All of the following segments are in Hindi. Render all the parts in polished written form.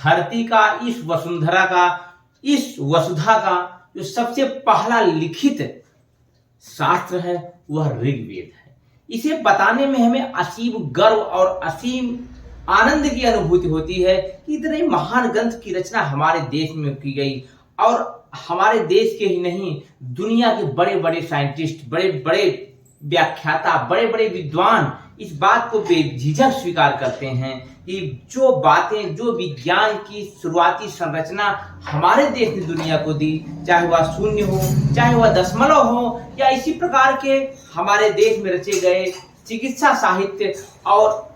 धरती का, इस वसुंधरा का, इस वसुधा का जो सबसे पहला लिखित शास्त्र है वह ऋग्वेद है। इसे बताने में हमें असीम गर्व और असीम आनंद की अनुभूति होती है कि इतने महान ग्रंथ की रचना हमारे देश में की गई और हमारे देश के ही नहीं, दुनिया के बड़े बड़े साइंटिस्ट, बड़े बड़े व्याख्याता, बड़े बड़े विद्वान इस बात को बेझिझक स्वीकार करते हैं कि जो बातें, जो विज्ञान की शुरुआती संरचना हमारे देश ने दुनिया को दी, चाहे वह शून्य हो, चाहे वह दशमलव हो, या इसी प्रकार के हमारे देश में रचे गए चिकित्सा साहित्य और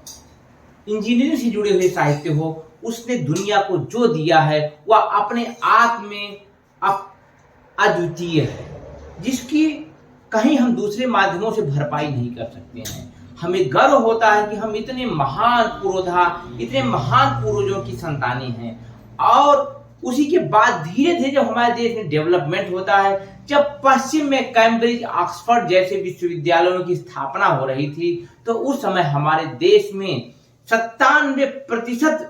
इंजीनियरिंग से जुड़े हुए साहित्य हो, उसने दुनिया को जो दिया है वह अपने आप में अद्वितीय है, जिसकी कहीं हम दूसरे माध्यमों से भरपाई नहीं कर सकते हैं। हमें गर्व होता है कि हम इतने महान पुरोधा, इतने महान पूर्वजों की संतानें हैं। और उसी के बाद धीरे धीरे जब हमारे देश में डेवलपमेंट होता है, जब पश्चिम में कैम्ब्रिज, ऑक्सफोर्ड जैसे विश्वविद्यालयों की स्थापना हो रही थी, तो उस समय हमारे देश में 97%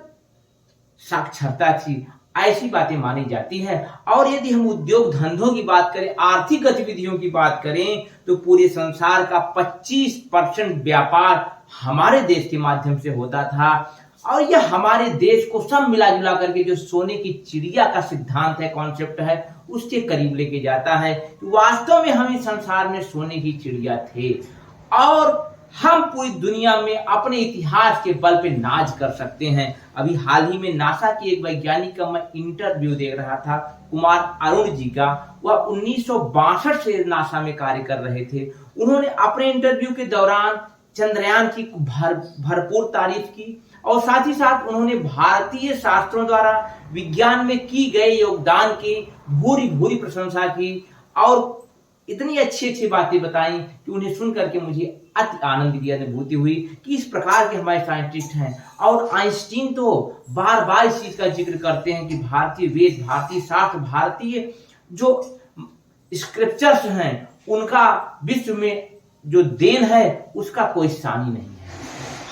साक्षरता थी, ऐसी बातें मानी जाती है। और यदि हम उद्योग धंधों की बात करें, आर्थिक गतिविधियों की बात करें, तो पूरे संसार का 25% व्यापार हमारे देश के माध्यम से होता था। और यह हमारे देश को सब मिला जुला करके जो सोने की चिड़िया का सिद्धांत है, कॉन्सेप्ट है, उसके करीब लेके जाता है। वास्तव में हम इस संसार में सोने की चिड़िया थे और हम पूरी दुनिया में अपने इतिहास के बल पे नाज कर सकते हैं। अभी हाल ही में नासा की एक वैज्ञानिक का मैं इंटरव्यू देख रहा था, कुमार अरुण जी का। वह 1962 से नासा में कार्य कर रहे थे। उन्होंने अपने इंटरव्यू के दौरान चंद्रयान की भरपूर तारीफ की और साथ ही साथ उन्होंने भारतीय शास्त्रों द्वारा विज्ञान में की गए योगदान की भूरी भूरी प्रशंसा की और इतनी अच्छी अच्छी बातें बताई कि उन्हें सुन करके मुझे अति आनंद की अनुभूति हुई कि इस प्रकार के हमारे साइंटिस्ट हैं। और आइंस्टीन तो बार बार इस चीज का जिक्र करते हैं कि भारतीय वेद, भारतीय शास्त्र, भारतीय जो स्क्रिप्चर्स हैं, उनका विश्व में जो देन है उसका कोई सानी नहीं है।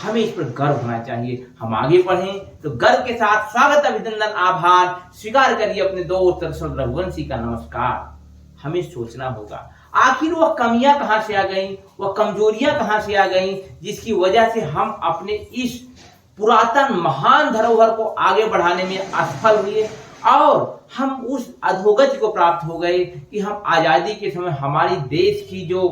हमें इस पर गर्व होना चाहिए। हम आगे बढ़ें तो गर्व के साथ स्वागत, अभिनंदन, आभार स्वीकार करिए अपने दोस्त रघुवंशी का नमस्कार। हमें सोचना होगा आखिर वह कमियां कहां से आ गई, वह कमजोरियां कहां से आ गई, जिसकी वजह से हम अपने इस पुरातन महान धरोहर को आगे बढ़ाने में असफल हुए और हम उस अधोगति को प्राप्त हो गए कि हम आजादी के समय हमारी देश की जो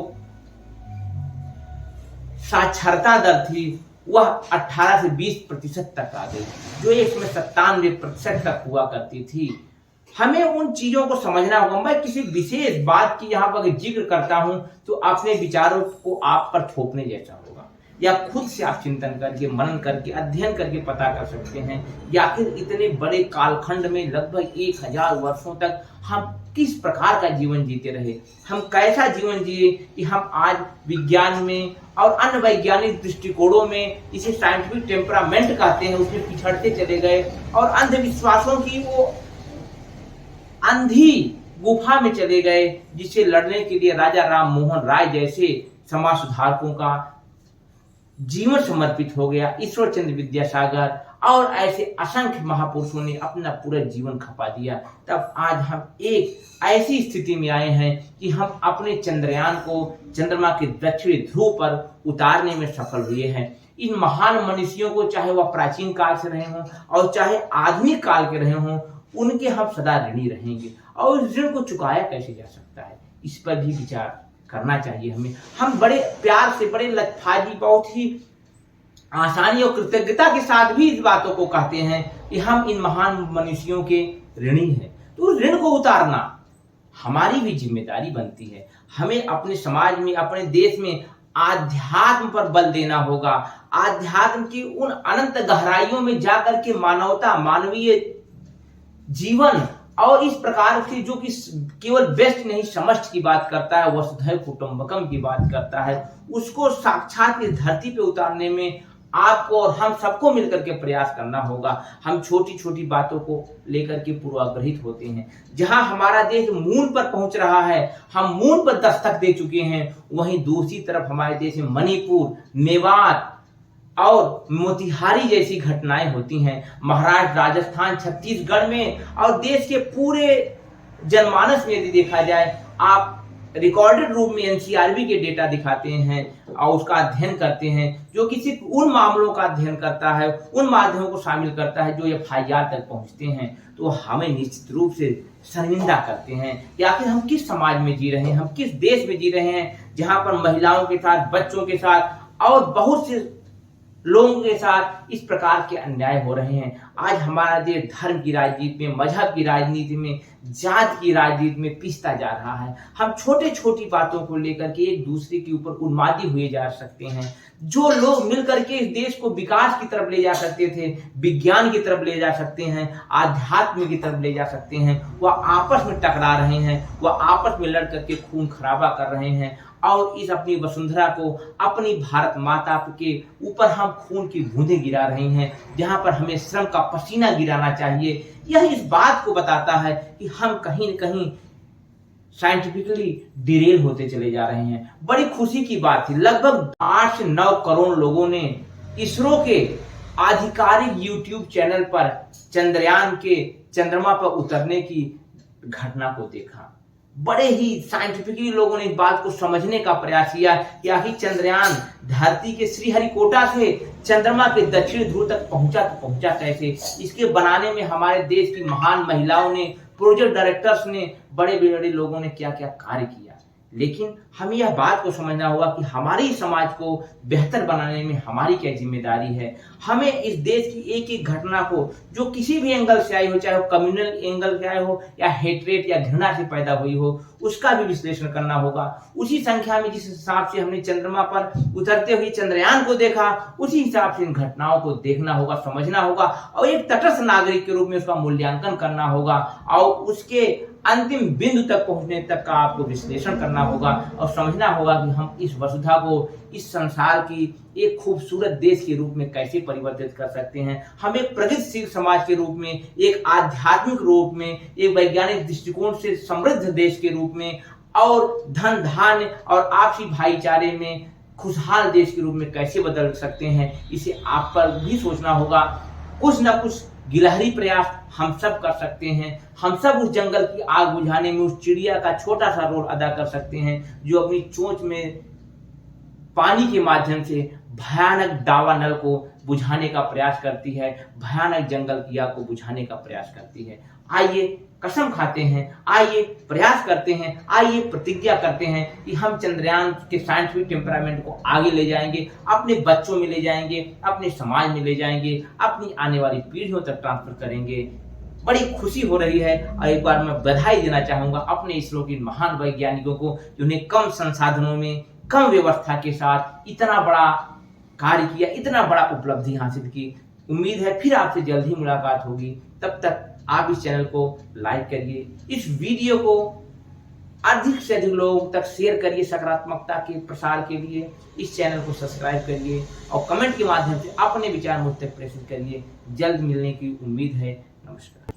साक्षरता दर थी वह 18 से 20% तक आ गई, जो एक में 97% तक हुआ करती थी। हमें उन चीजों को समझना होगा। मैं किसी विशेष बात की यहाँ पर जिक्र करता हूं तो अपने विचारों को आप पर थोपने जैसा होगा, या खुद से आप चिंतन करके, मनन करके, अध्ययन करके पता कर सकते हैं कि आखिर इतने बड़े कालखंड में लगभग 1000 वर्षों तक हम किस प्रकार का जीवन जीते रहे, हम कैसा जीवन जिए कि हम आज विज्ञान में और अन्य वैज्ञानिक दृष्टिकोणों में, इसे साइंटिफिक टेम्परामेंट कहते हैं, उसमें पिछड़ते चले गए और अंधविश्वासों की वो अंधी गुफा में चले गए, जिसे लड़ने के लिए राजा राम मोहन राय जैसे समाज सुधारकों का जीवन समर्पित हो गया। ईश्वर चंद्र विद्यासागर और ऐसे असंख्य महापुरुषों ने अपना पूरा जीवन खपा दिया। तब आज हम एक ऐसी स्थिति में आए हैं कि हम अपने चंद्रयान को चंद्रमा के दक्षिणी ध्रुव पर उतारने में सफल हुए हैं। इन महान मनुष्यों को, चाहे वह प्राचीन काल से रहे हों और चाहे आधुनिक काल के रहे हों, उनके हम सदा ऋणी रहेंगे। और इस ऋण को चुकाया कैसे जा सकता है, इस पर भी विचार करना चाहिए हमें। हम बड़े प्यार से, बड़े लत्फाजी, बहुत ही आसानी और कृतज्ञता के साथ भी इस बातों को कहते हैं कि हम इन महान मनुष्यों के ऋणी हैं। तो उस ऋण को उतारना हमारी भी जिम्मेदारी बनती है। हमें अपने समाज में, अपने देश में आध्यात्म पर बल देना होगा। आध्यात्म की उन अनंत गहराइयों में जाकर के मानवता, मानवीय जीवन और इस प्रकार से जो कि केवल बेस्ट नहीं समष्टि की बात करता है, वसुधैव कुटुंबकम की बात करता है, उसको साक्षात इस धरती पे उतारने में आपको और हम सबको मिलकर के प्रयास करना होगा। हम छोटी छोटी बातों को लेकर के पूर्वाग्रहित होते हैं। जहां हमारा देश मून पर पहुंच रहा है, हम मून पर दस्तक दे चुके हैं, वहीं दूसरी तरफ हमारे देश में मणिपुर, मेवात, और मोतिहारी जैसी घटनाएं होती हैं, महाराष्ट्र, राजस्थान, छत्तीसगढ़ में और देश के पूरे जनमानस में यदि देखा जाए, आप रिकॉर्डेड रूप में एनसीआरबी के डेटा दिखाते हैं और उसका अध्ययन करते हैं, जो किसी उन मामलों का अध्ययन करता है, उन माध्यमों को शामिल करता है जो एफआईआर तक पहुंचते हैं, तो हमें निश्चित रूप से शर्मिंदा करते हैं कि आखिर हम किस समाज में जी रहे हैं, हम किस देश में जी रहे हैं जहां पर महिलाओं के साथ, बच्चों के साथ और बहुत से लोगों के साथ इस प्रकार के अन्याय हो रहे हैं। आज हमारा देश धर्म की राजनीति में, मजहब की राजनीति में, जात की राजनीति में पिसता जा रहा है। हम छोटे छोटी बातों को लेकर के एक दूसरे के ऊपर उन्मादी हुए जा सकते हैं। जो लोग मिलकर के इस देश को विकास की तरफ ले जा सकते थे, विज्ञान की तरफ ले जा सकते हैं, आध्यात्म की तरफ ले जा सकते हैं, वह आपस में टकरा रहे हैं, वह आपस में लड़ करके खून खराबा कर रहे हैं और इस अपनी वसुंधरा को, अपनी भारत माता के ऊपर हम खून की बूंदें गिरा रहे हैं, जहां पर हमें श्रम का पसीना गिराना चाहिए। यह इस बात को बताता है कि हम कहीं न कहीं साइंटिफिकली डिरेल होते चले जा रहे हैं। बड़ी खुशी की बात थी, लगभग 8 से 9 करोड़ लोगों ने इसरो के आधिकारिक यूट्यूब चैनल पर चंद्रयान के चंद्रमा पर उतरने की घटना को देखा। बड़े ही साइंटिफिकली लोगों ने इस बात को समझने का प्रयास किया कि आखिर चंद्रयान धरती के श्रीहरिकोटा से चंद्रमा के दक्षिण ध्रुव तक पहुंचा कैसे। इसके बनाने में हमारे देश की महान महिलाओं ने, प्रोजेक्ट डायरेक्टर्स ने, बड़े बड़े लोगों ने क्या क्या कार्य किया। लेकिन हमें यह बात को समझना होगा कि हमारे समाज को बेहतर बनाने में हमारी क्या जिम्मेदारी है। हमें इस देश की एक एक घटना को, जो किसी भी एंगल से आई हो, चाहे वो कम्युनल एंगल से आई हो या हेट्रेट या घृणा से पैदा हुई हो, उसका भी विश्लेषण करना होगा। उसी संख्या में जिस हिसाब से हमने चंद्रमा पर उतरते हुए चंद्रयान को देखा, उसी हिसाब से इन घटनाओं को देखना होगा, समझना होगा और एक तटस्थ नागरिक के रूप में उसका मूल्यांकन करना होगा और उसके अंतिम बिंदु तक पहुंचने तक का आपको विश्लेषण करना होगा और समझना होगा कि हम इस वसुधा को, इस संसार की एक खूबसूरत देश के रूप में कैसे परिवर्तित कर सकते हैं। हम एक प्रगतिशील समाज के रूप में, एक आध्यात्मिक रूप में, एक वैज्ञानिक दृष्टिकोण से समृद्ध देश के रूप में और धन धान्य और आपसी भाईचारे में खुशहाल देश के रूप में कैसे बदल सकते हैं, इसे आप पर भी सोचना होगा। कुछ न कुछ गिलहरी प्रयास हम सब कर सकते हैं। हम सब उस जंगल की आग बुझाने में उस चिड़िया का छोटा सा रोल अदा कर सकते हैं जो अपनी चोंच में पानी के माध्यम से भयानक दावानल को बुझाने का प्रयास करती है, भयानक जंगल की आग को बुझाने का प्रयास करती है। आइए कसम खाते हैं, आइए प्रयास करते हैं, आइए प्रतिज्ञा करते हैं कि हम चंद्रयान के साइंटिफिक टेम्परामेंट को आगे ले जाएंगे, अपने बच्चों में ले जाएंगे, अपने समाज में ले जाएंगे, अपनी आने वाली पीढ़ियों तक ट्रांसफर करेंगे। बड़ी खुशी हो रही है और एक बार मैं बधाई देना चाहूंगा अपने इसरो के महान वैज्ञानिकों को, जिन्हें कम संसाधनों में, कम व्यवस्था के साथ इतना बड़ा कार्य किया, इतना बड़ा उपलब्धि हासिल की। उम्मीद है फिर आपसे जल्द ही मुलाकात होगी। तब तक आप इस चैनल को लाइक करिए, इस वीडियो को अधिक से अधिक लोगों तक शेयर करिए सकारात्मकता के प्रसार के लिए। इस चैनल को सब्सक्राइब करिए और कमेंट के माध्यम से अपने विचार मुझ तक प्रेषित करिए। जल्द मिलने की उम्मीद है। नमस्कार।